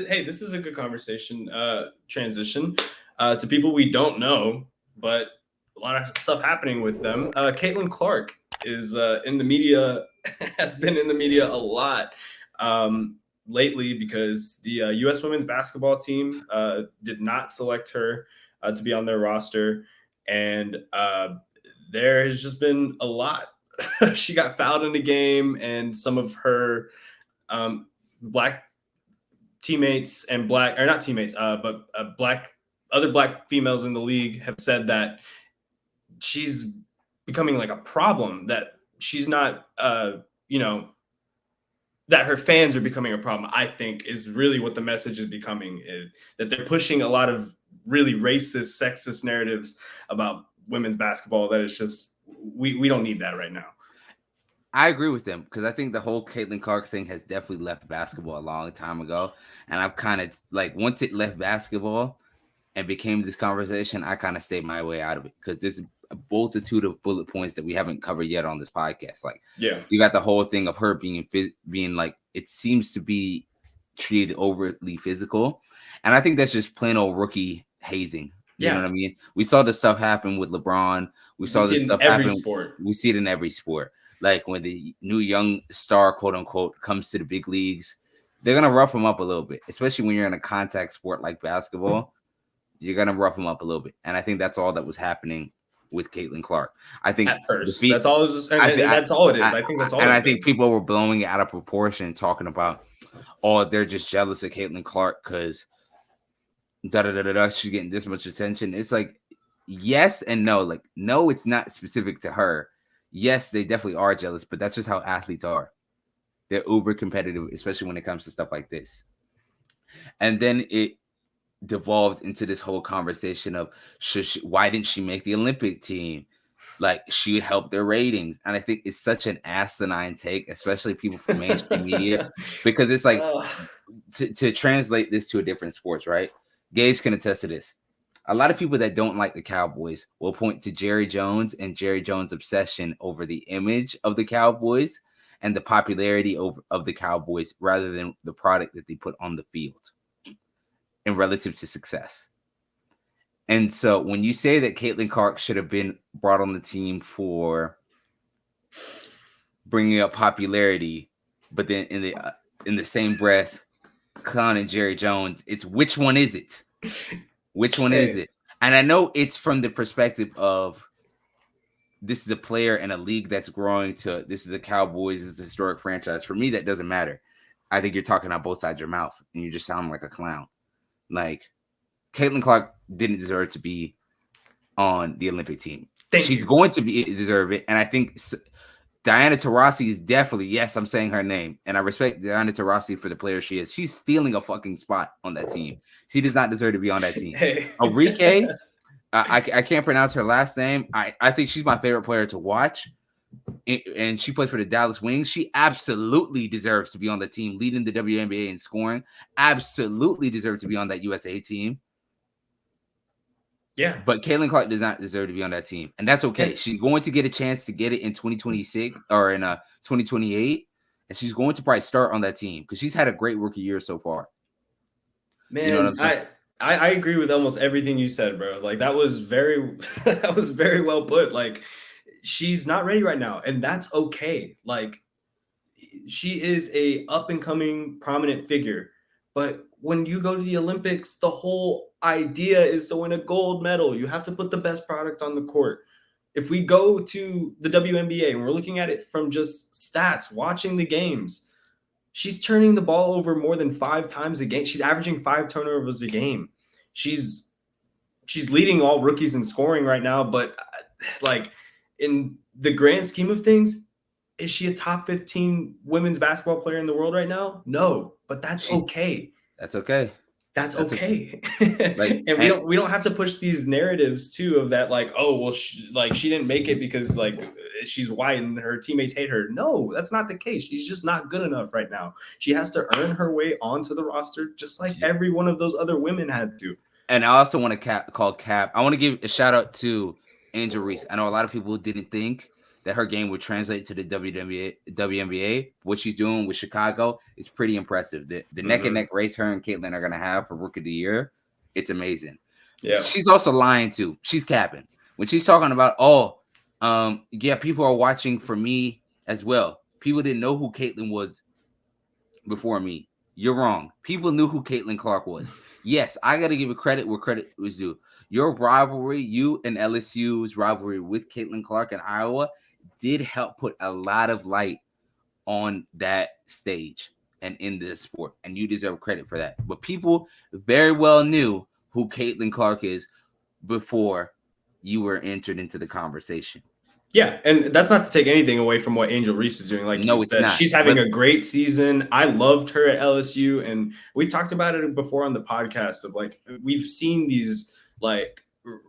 hey, this is a good conversation transition to people we don't know, but a lot of stuff happening with them. Caitlyn Clark is in the media, has been in the media a lot lately because the U.S. women's basketball team did not select her to be on their roster, and there has just been a lot. She got fouled in the game, and some of her black teammates and black, or not teammates, but black, other black females in the league have said that she's becoming like a problem, that she's not, that her fans are becoming a problem, I think is really what the message is becoming, is that they're pushing a lot of really racist, sexist narratives about women's basketball that it's just, we don't need that right now. I agree with them because I think the whole Caitlyn Clark thing has definitely left basketball a long time ago. And I've kind of like, once it left basketball and became this conversation, I kind of stayed my way out of it because there's a multitude of bullet points that we haven't covered yet on this podcast. Like, yeah, you got the whole thing of her being like, it seems to be treated overtly physical. And I think that's just plain old rookie hazing. You know what I mean? We saw this stuff happen with LeBron. We saw this stuff happen. We see it in every sport. Like when the new young star, quote unquote, comes to the big leagues, they're going to rough them up a little bit, especially when you're in a contact sport like basketball. You're going to rough them up a little bit. And I think that's all that was happening with Caitlyn Clark. I think at first, that's all it is. That's all it is. I think that's all. And I think people were blowing it out of proportion, talking about, oh, they're just jealous of Caitlyn Clark because she's getting this much attention. It's like, yes and no. Like, no, it's not specific to her. Yes, they definitely are jealous, but that's just how athletes are. They're uber competitive, especially when it comes to stuff like this. And then it devolved into this whole conversation of why didn't she make the Olympic team? Like, she would help their ratings. And I think it's such an asinine take, especially people from mainstream media, because it's like, to translate this to a different sports, right? Gage can attest to this. A lot of people that don't like the Cowboys will point to Jerry Jones and Jerry Jones' obsession over the image of the Cowboys and the popularity of the Cowboys rather than the product that they put on the field in relative to success. And so when you say that Caitlyn Clark should have been brought on the team for bringing up popularity, but then in the same breath, clowning Jerry Jones, it's which one is it? Which one is it? And I know it's from the perspective of this is a player in a league that's growing to this is the Cowboys, this is a historic franchise. For me, that doesn't matter. I think you're talking on both sides of your mouth and you just sound like a clown. Like, Caitlyn Clark didn't deserve to be on the Olympic team. She's going to deserve it. And I think Diana Taurasi is definitely, yes, I'm saying her name, and I respect Diana Taurasi for the player she is. She's stealing a fucking spot on that team. She does not deserve to be on that team. Enrique, I can't pronounce her last name. I think she's my favorite player to watch, and she plays for the Dallas Wings. She absolutely deserves to be on the team, leading the WNBA in scoring. Absolutely deserves to be on that USA team. Yeah. But Caitlyn Clark does not deserve to be on that team. And that's okay. She's going to get a chance to get it in 2026 or in 2028. And she's going to probably start on that team because she's had a great rookie year so far. Man, you know what I'm saying? I agree with almost everything you said, bro. Like, that was very well put. Like, she's not ready right now, and that's okay. Like, she is a up and coming prominent figure, but when you go to the Olympics, the whole idea is to win a gold medal. You have to put the best product on the court. If we go to the WNBA and we're looking at it from just stats, watching the games, she's turning the ball over more than 5 times a game. She's averaging 5 turnovers a game. She's leading all rookies in scoring right now, but like, in the grand scheme of things, is she a top 15 women's basketball player in the world right now? No, but that's okay. That's okay. That's okay. And we don't have to push these narratives too of that, like, oh, well, she didn't make it because like she's white and her teammates hate her. No, that's not the case. She's just not good enough right now. She has to earn her way onto the roster just like every one of those other women had to. And I also want to call Cap. I want to give a shout out to Angel Reese. I know a lot of people didn't think that her game would translate to the WNBA. What she's doing with Chicago is pretty impressive. The neck and neck race her and Caitlyn are gonna have for Rookie of the Year, it's amazing. Yeah, she's also lying too. She's capping when she's talking about yeah, people are watching for me as well. People didn't know who Caitlyn was before me. You're wrong. People knew who Caitlyn Clark was. Yes, I got to give it credit where credit was due. Your rivalry, you and LSU's rivalry with Caitlyn Clark in Iowa, did help put a lot of light on that stage and in this sport, and you deserve credit for that. But people very well knew who Caitlyn Clark is before you were entered into the conversation. Yeah, and that's not to take anything away from what Angel Reese is doing. Like you said, she's having a great season. I loved her at LSU, and we've talked about it before on the podcast of like we've seen these like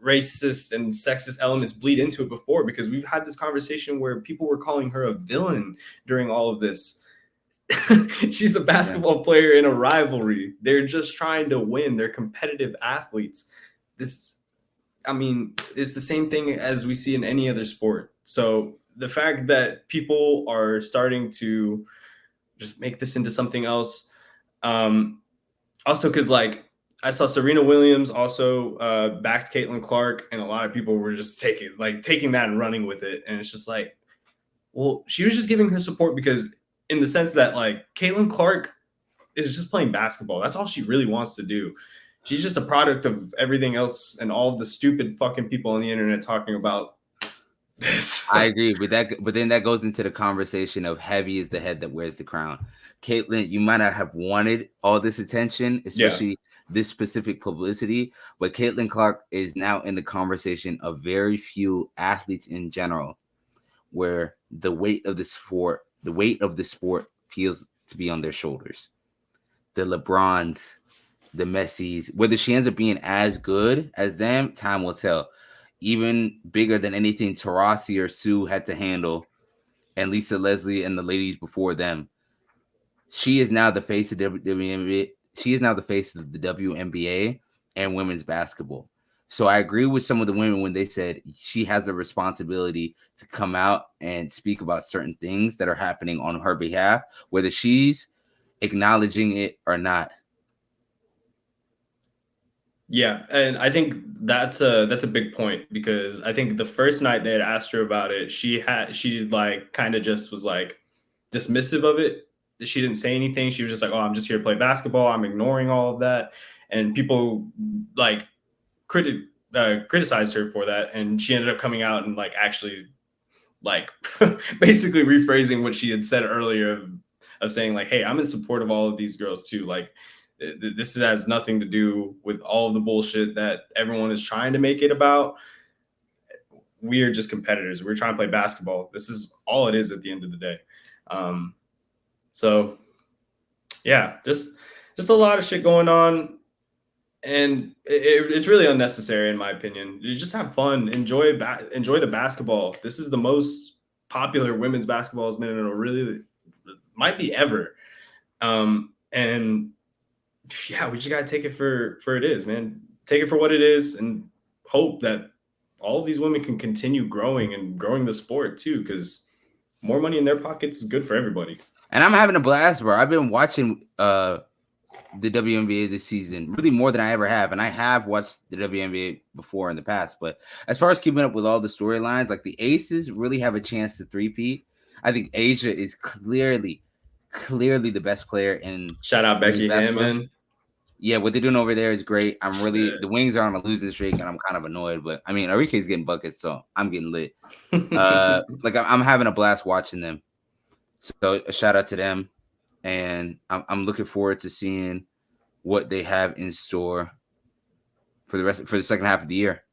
racist and sexist elements bleed into it before because we've had this conversation where people were calling her a villain during all of this. She's a basketball player in a rivalry. They're just trying to win. They're competitive athletes. I mean, it's the same thing as we see in any other sport. So the fact that people are starting to just make this into something else, also because like I saw Serena Williams also backed Caitlyn Clark, and a lot of people were just taking that and running with it, and it's just like, well, she was just giving her support because in the sense that like Caitlyn Clark is just playing basketball. That's all she really wants to do. She's just a product of everything else and all of the stupid fucking people on the internet talking about this. I agree with that, but then that goes into the conversation of heavy is the head that wears the crown. Caitlyn, you might not have wanted all this attention, especially this specific publicity, but Caitlyn Clark is now in the conversation of very few athletes in general, where the weight of the sport feels to be on their shoulders. The LeBrons, the Messis, whether she ends up being as good as them, time will tell. Even bigger than anything Taurasi or Sue had to handle, and Lisa Leslie and the ladies before them. She is now the face of WNBA. She is now the face of the WNBA and women's basketball. So I agree with some of the women when they said she has a responsibility to come out and speak about certain things that are happening on her behalf, whether she's acknowledging it or not. Yeah, and I think that's a big point because I think the first night they had asked her about it, she like kind of just was like dismissive of it. She didn't say anything. She was just like, "Oh, I'm just here to play basketball. I'm ignoring all of that." And people like criticized her for that, and she ended up coming out and like actually like basically rephrasing what she had said earlier of saying like, "Hey, I'm in support of all of these girls too." Like this has nothing to do with all of the bullshit that everyone is trying to make it about. We are just competitors. We're trying to play basketball. This is all it is at the end of the day. So yeah, just a lot of shit going on. And it's really unnecessary in my opinion. You just have fun, enjoy the basketball. This is the most popular women's basketball has been in a really might be ever. And yeah, we just gotta take it for it is, man. Take it for what it is, and hope that all of these women can continue growing the sport too, because more money in their pockets is good for everybody. And I'm having a blast, bro. I've been watching the WNBA this season, really more than I ever have, and I have watched the WNBA before in the past. But as far as keeping up with all the storylines, like the Aces really have a chance to three-peat. I think Asia is clearly the best player in. Shout out Becky Hammond. Yeah, what they're doing over there is great. I'm really the Wings are on a losing streak, and I'm kind of annoyed. But I mean, Arike's getting buckets, so I'm getting lit. Like I'm having a blast watching them. So a shout out to them, and I'm looking forward to seeing what they have in store for the second half of the year.